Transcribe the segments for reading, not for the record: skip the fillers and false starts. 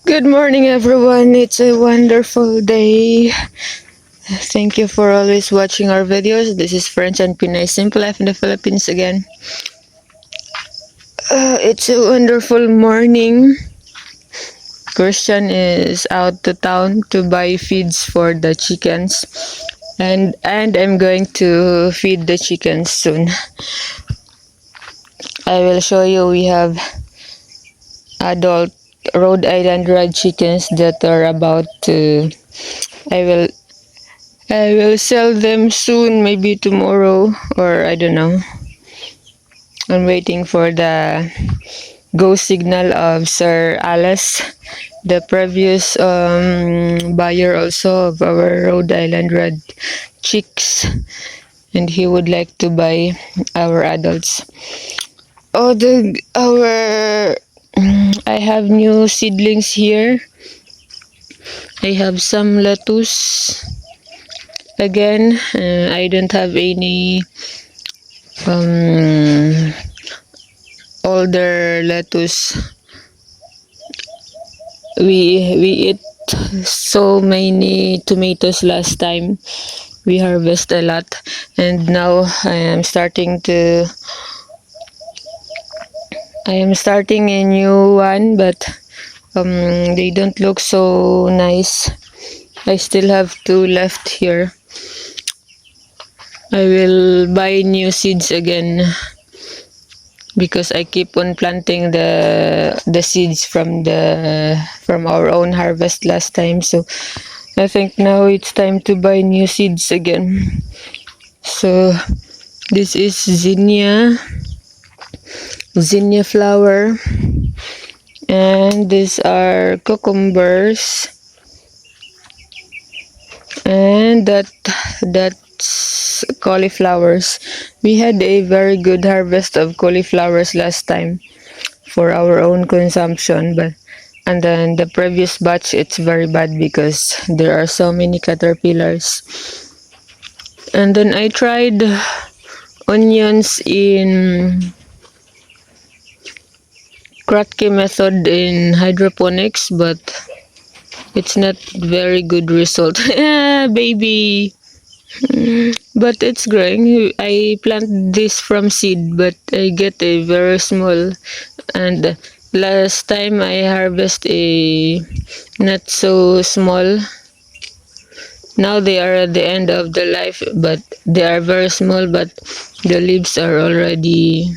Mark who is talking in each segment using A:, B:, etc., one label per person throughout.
A: Good morning, everyone. It's a wonderful day. Thank you for always watching our videos. This is French and Pinay Simple Life in the Philippines again. It's a wonderful morning. Christian is out to town to buy feeds for the chickens, and I'm going to feed the chickens soon. I will show you. We have adult Rhode Island red chickens that are about to. I will I will sell them soon, maybe tomorrow, or I don't know. I'm waiting for the go signal of Sir Alice, the previous buyer also of our Rhode Island red chicks, and he would like to buy our adults. Oh, I have new seedlings here. I have some lettuce. Again, I don't have any older lettuce. We eat so many tomatoes last time. We harvest a lot, and now I am starting a new one, but they don't look so nice. I still have two left here. I will buy new seeds again because I keep on planting the seeds from our own harvest last time. So I think now it's time to buy new seeds again. So this is zinnia flower, and these are cucumbers, and that's cauliflowers. We had a very good harvest of cauliflowers last time for our own consumption, and then the previous batch it's very bad because there are so many caterpillars. And then I tried onions in Kratky method in hydroponics, but it's not very good result. Baby. But it's growing. I plant this from seed, but I get a very small. And last time I harvest a not so small. Now they are at the end of the life, but they are very small. But the leaves are already.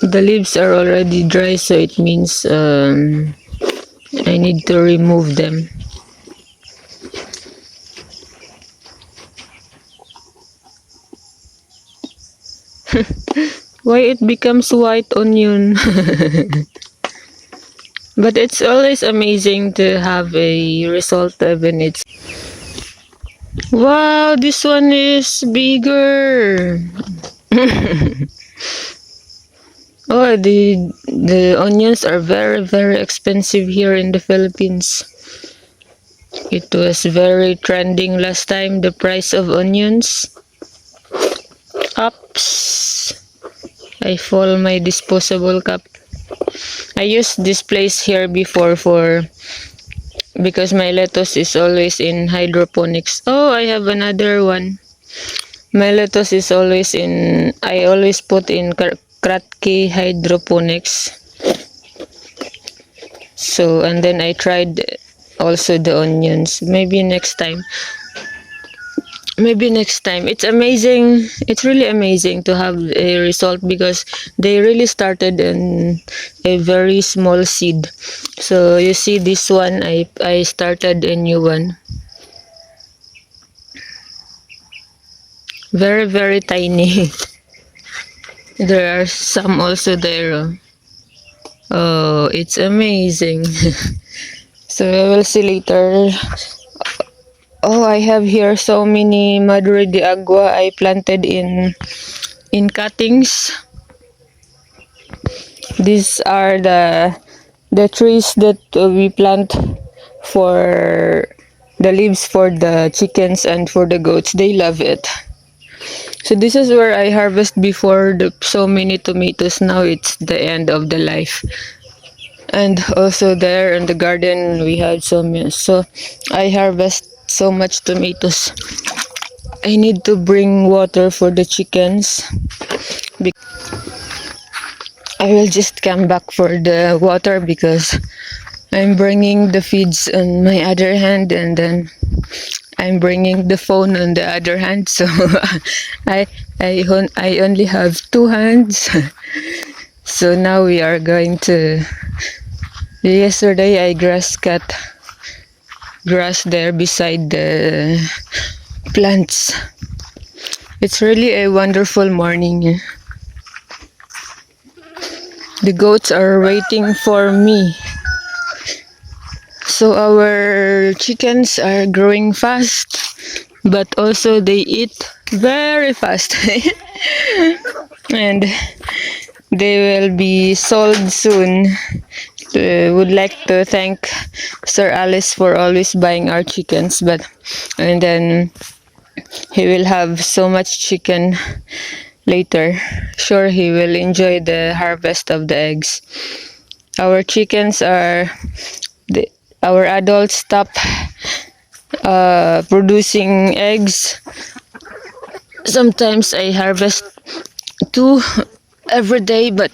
A: The leaves are already dry, so it means I need to remove them. Why it becomes white onion? But it's always amazing to have a result when it's. Wow, this one is bigger. Oh, the onions are very, very expensive here in the Philippines. It was very trending last time, the price of onions. Ups. I fall my disposable cup. I used this place here before because my lettuce is always in hydroponics. Oh, I have another one. My lettuce is always in. I always put in Kratky hydroponics. So, and then I tried also the onions. Maybe next time. It's amazing. It's really amazing to have a result because they really started in a very small seed. So you see this one, I started a new one. Very, very tiny. There are some also there. Oh, it's amazing. So we will see later. Oh, I have here so many Madre de Agua I planted in cuttings. These are the trees that we plant for the leaves for the chickens and for the goats. They love it. So this is where I harvest before so many tomatoes. Now it's the end of the life. And also there in the garden we had so I harvest so much tomatoes. I need to bring water for the chickens. I will just come back for the water because I'm bringing the feeds on my other hand, and then I'm bringing the phone on the other hand. So I I only have two hands. So now we are going to. Yesterday I cut grass there beside the plants. It's really a wonderful morning. The goats are waiting for me. So our chickens are growing fast, but also they eat very fast. And they will be sold soon. Would like to thank Sir Alice for always buying our chickens, but and then he will have so much chicken later. Sure, he will enjoy the harvest of the eggs. Our chickens are our adults stop producing eggs. Sometimes I harvest two every day, but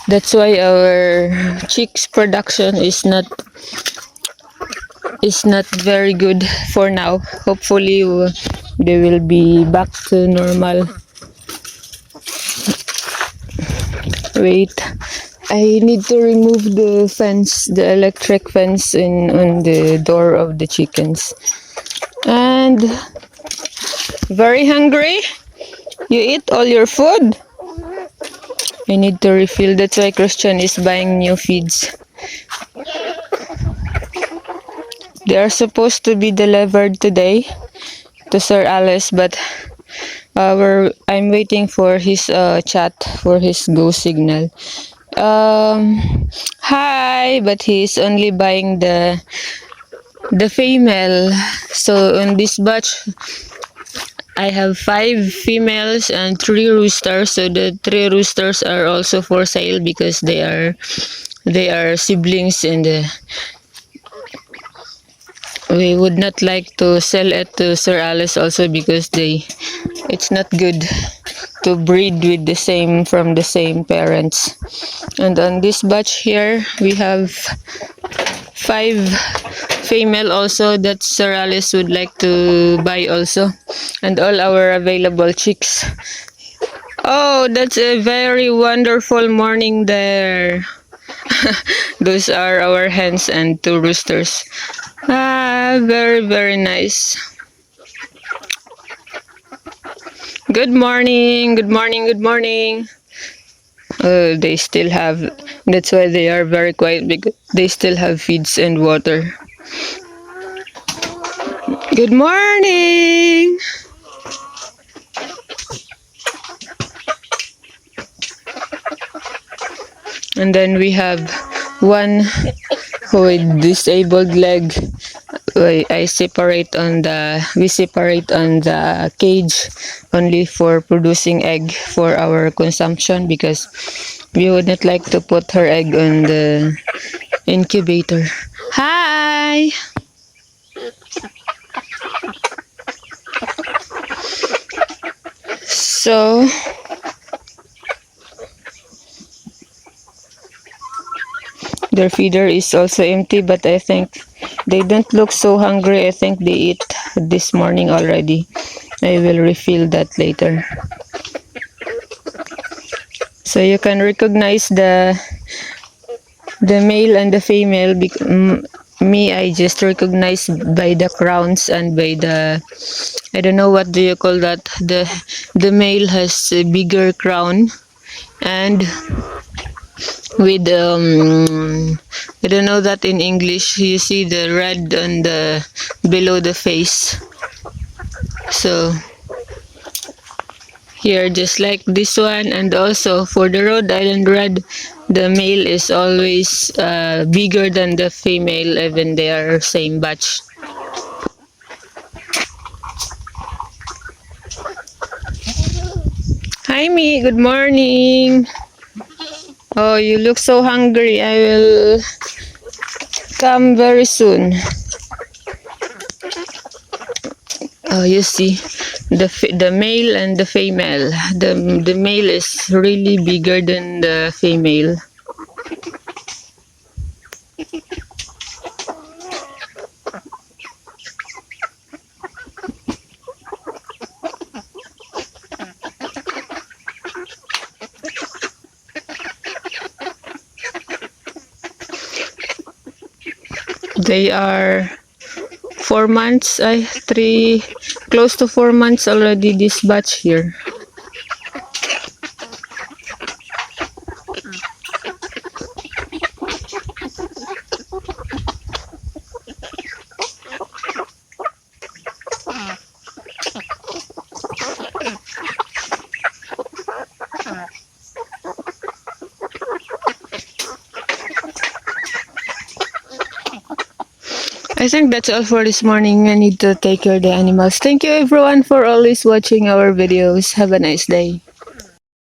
A: that's why our chicks production is not very good for now. Hopefully they will be back to normal. Wait, I need to remove the fence, the electric fence on the door of the chickens. And very hungry? You eat all your food? I need to refill. That's why Christian is buying new feeds. They are supposed to be delivered today to Sir Alice, but I'm waiting for his chat, for his go signal. Hi, but he's only buying the female. So in this batch I have 5 females and 3 roosters. So the 3 roosters are also for sale because they are siblings, and we would not like to sell it to Sir Alice also because it's not good to breed with from the same parents. And on this batch here we have 5 female also that Sir Alice would like to buy also, and all our available chicks. Oh, that's a very wonderful morning there. Those are our hens and 2 roosters. Very, very nice. Good morning, good morning, good morning. They still have, that's why they are very quiet, because they still have feeds and water. Good morning. And then we have one with disabled leg. We separate on the cage only for producing egg for our consumption, because we would not like to put her egg on the incubator. Hi. So their feeder is also empty, but I think they don't look so hungry. I think they eat this morning already. I will refill that later. So you can recognize the male and the female. Me, I just recognize by the crowns and by the, I don't know what do you call that. The male has a bigger crown, and with I don't know that in English. You see the red on the below the face. So here, just like this one, and also for the Rhode Island Red, the male is always bigger than the female, even they are same batch. Hi, Me. Good morning. Oh, you look so hungry. I will come very soon. Oh, you see, the male and the female. The male is really bigger than the female. They are 4 months. I three, close to 4 months already. This batch here. I think that's all for this morning. I need to take care of the animals. Thank you everyone for always watching our videos. Have a nice day.